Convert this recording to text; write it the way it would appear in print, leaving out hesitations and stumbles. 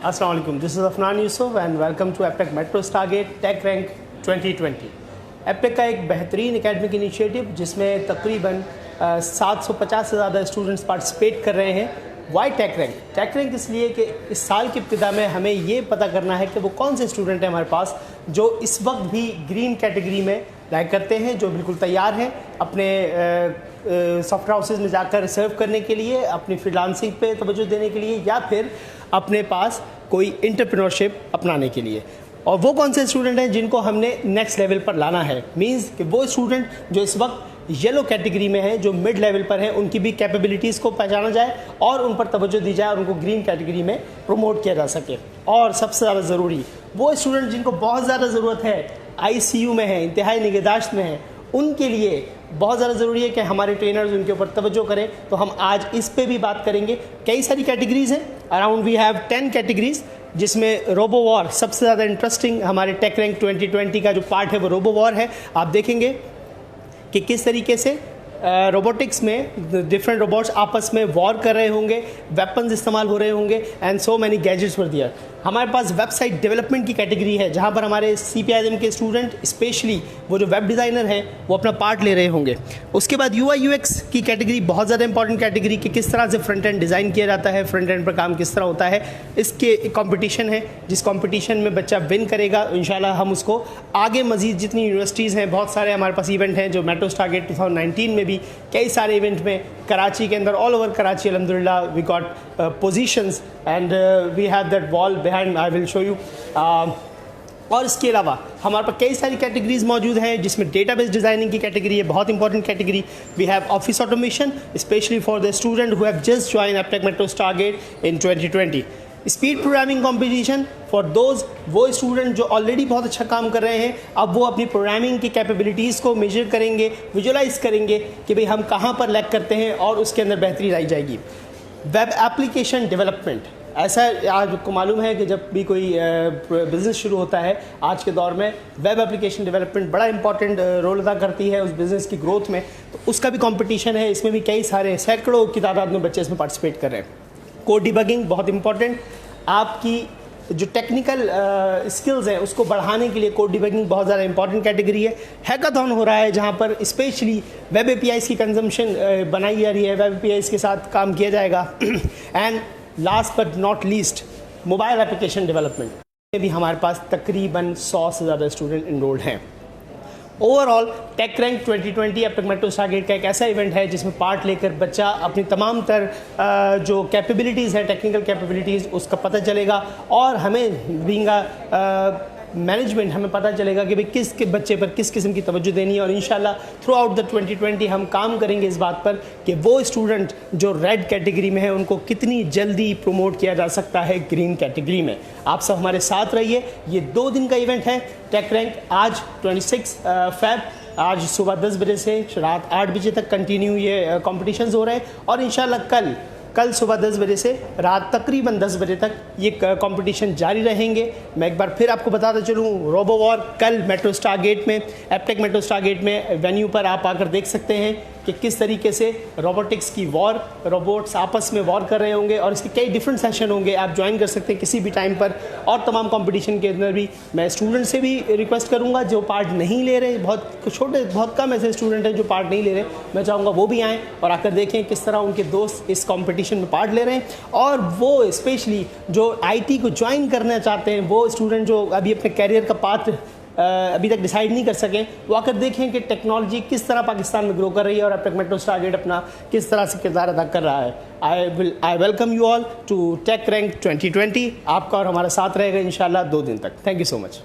Assalamu alaikum. This is Afnan Yusuf and welcome to AppTech Metro Stargate Tech Rank 2020. AppTech का एक बेहतरीन academic initiative जिसमें तकरीबन 750 से ज़्यादा स्टूडेंट्स पार्टिसिपेट कर रहे हैं. Why take rank? Take rank इसलिए कि इस साल की इब्तिदा में हमें ये पता करना है कि वो कौन से स्टूडेंट हैं हमारे पास जो इस वक्त भी ग्रीन कैटेगरी में लाइक करते हैं, जो बिल्कुल तैयार हैं अपने सॉफ्टवेयर हाउसेज में जाकर सर्व करने के लिए, अपनी फ्रीलांसिंग पे तवज्जो देने के लिए, या फिर अपने पास कोई एंटरप्रेन्योरशिप अपनाने के लिए. और वो कौन से स्टूडेंट हैं जिनको हमने नेक्स्ट लेवल पर लाना है? मींस कि वो स्टूडेंट जो इस वक्त येलो कैटेगरी में है, जो मिड लेवल पर है, उनकी भी कैपेबिलिटीज़ को पहचाना जाए और उन पर तवज्जो दी जाए और उनको ग्रीन कैटेगरी में प्रमोट किया जा सके. और सबसे ज़्यादा ज़रूरी वो स्टूडेंट जिनको बहुत ज़्यादा ज़रूरत है, ICU में है, इंतहाई निगहदाश्त में है, उनके लिए बहुत ज़्यादा ज़रूरी है कि हमारे ट्रेनर्स उनके ऊपर तवज्जो करें. तो हम आज इस पे भी बात करेंगे. कई सारी कैटेगरीज़ हैं, अराउंड वी हैव 10 कैटेगरीज़, जिसमें रोबो वॉर सबसे ज़्यादा इंटरेस्टिंग हमारे टेक रैंक 2020 का जो पार्ट है वो रोबो वॉर है. आप देखेंगे कि किस तरीके से रोबोटिक्स में डिफरेंट रोबोट्स आपस में वॉर कर रहे होंगे, वेपन्स इस्तेमाल हो रहे होंगे एंड सो मैनी गैजेट्स वर दियर. हमारे पास वेबसाइट डेवलपमेंट की कैटेगरी है जहां पर हमारे CPISM के स्टूडेंट, स्पेशली वो जो वेब डिज़ाइनर हैं, वो अपना पार्ट ले रहे होंगे. उसके बाद UI UX की कैटेगरी बहुत ज़्यादा इंपॉर्टेंट कैटेगरी कि किस तरह से फ्रंट एंड डिज़ाइन किया जाता है, फ्रंट एंड पर काम किस तरह होता है. इसके एक कॉम्पिटिशन है, जिस कॉम्पिटिशन में बच्चा विन करेगा इंशाल्लाह हम उसको आगे मज़ीद जितनी यूनिवर्सिटीज़ हैं, बहुत सारे हमारे पास इवेंट हैं, जो मेट्रो स्टारगेट 2019 में भी कई सारे इवेंट में कराची के अंदर, ऑल ओवर कराची अल्हम्दुलिल्लाह we got positions and we have that wall behind, I will show you. और इसके अलावा हमारे पास कई सारी कैटेगरीज मौजूद हैं, जिसमें डेटाबेस डिज़ाइनिंग की कैटेगरी है, बहुत important category. We have office automation specially for the student who have just join AppTech Metro Stargate in 2020. Speed programming competition for those, वो स्टूडेंट जो ऑलरेडी बहुत अच्छा काम कर रहे हैं, अब वो अपनी प्रोग्रामिंग की कैपेबिलिटीज़ को मेजर करेंगे, विजुलाइज करेंगे कि भाई हम कहाँ पर लैग करते हैं और उसके अंदर बेहतरी लाई जाएगी. वेब एप्लीकेशन डेवलपमेंट, ऐसा आज आपको मालूम है कि जब भी कोई बिज़नेस शुरू होता है आज के दौर में, वेब एप्लीकेशन डेवलपमेंट बड़ा इंपॉर्टेंट रोल अदा करती है उस बिज़नेस की ग्रोथ में. तो उसका भी कंपटीशन है, इसमें भी कई सारे सैकड़ों की तादाद में बच्चे इसमें पार्टिसिपेट कर रहे हैं. कोड डिबगिंग बहुत इंपॉर्टेंट, आपकी जो टेक्निकल स्किल्स हैं उसको बढ़ाने के लिए कोड डिबगिंग बहुत ज़्यादा इंपॉर्टेंट कैटेगरी है. हैकाथॉन हो रहा है जहाँ पर स्पेशली वेब APIs की कंजम्पशन बनाई जा रही है, वेब APIs के साथ काम किया जाएगा. And last but not least mobile application development में भी हमारे पास तकरीबन 100 से ज़्यादा स्टूडेंट इनरोल्ड हैं. Overall tech rank 2020 AppTech Metro Stargate का एक ऐसा इवेंट है जिसमें पार्ट लेकर बच्चा अपनी तमाम तर जो कैपेबिलिटीज़ है, टेक्निकल कैपेबिलिटीज़, उसका पता चलेगा और हमें बीइंग मैनेजमेंट हमें पता चलेगा कि भाई किस के बच्चे पर किस किस्म की तवज्जो देनी है. और इंशाल्लाह थ्रू आउट द 2020 हम काम करेंगे इस बात पर कि वो स्टूडेंट जो रेड कैटेगरी में है उनको कितनी जल्दी प्रमोट किया जा सकता है ग्रीन कैटेगरी में. आप सब हमारे साथ रहिए. ये 2 दिन का इवेंट है टेक रैंक. आज 26 फ़रवरी, आज सुबह 10 बजे से रात 8 बजे तक कंटिन्यू ये कॉम्पिटिशन्स हो रहे हैं और इंशाल्लाह कल सुबह 10 बजे से रात तकरीबन 10 बजे तक ये कंपटीशन जारी रहेंगे. मैं एक बार फिर आपको बताता चलूँ, रोबो वॉर कल मेट्रो स्टारगेट में, AppTech Metro Stargate में वेन्यू पर आप आकर देख सकते हैं कि किस तरीके से रोबोटिक्स की वॉर, रोबोट्स आपस में वॉर कर रहे होंगे और इसके कई डिफरेंट सेशन होंगे. आप ज्वाइन कर सकते हैं किसी भी टाइम पर. और तमाम कंपटीशन के अंदर भी मैं स्टूडेंट से भी रिक्वेस्ट करूंगा जो पार्ट नहीं ले रहे, बहुत कम ऐसे स्टूडेंट हैं जो पार्ट नहीं ले रहे, मैं चाहूँगा वो भी आएँ और आकर देखें किस तरह उनके दोस्त इस कॉम्पिटिशन में पार्ट ले रहे हैं. और वो स्पेशली जो IT को ज्वाइन करना चाहते हैं, वो स्टूडेंट जो अभी अपने कैरियर का पाथ अभी तक डिसाइड नहीं कर सकें, वो आकर देखें कि टेक्नोलॉजी किस तरह पाकिस्तान में ग्रो कर रही है और AppTech Metro Stargate अपना किस तरह से किरदार अदा कर रहा है. I welcome you all to tech rank 2020. आपका और हमारा साथ रहेगा इंशाल्लाह 2 दिन तक. Thank you so much.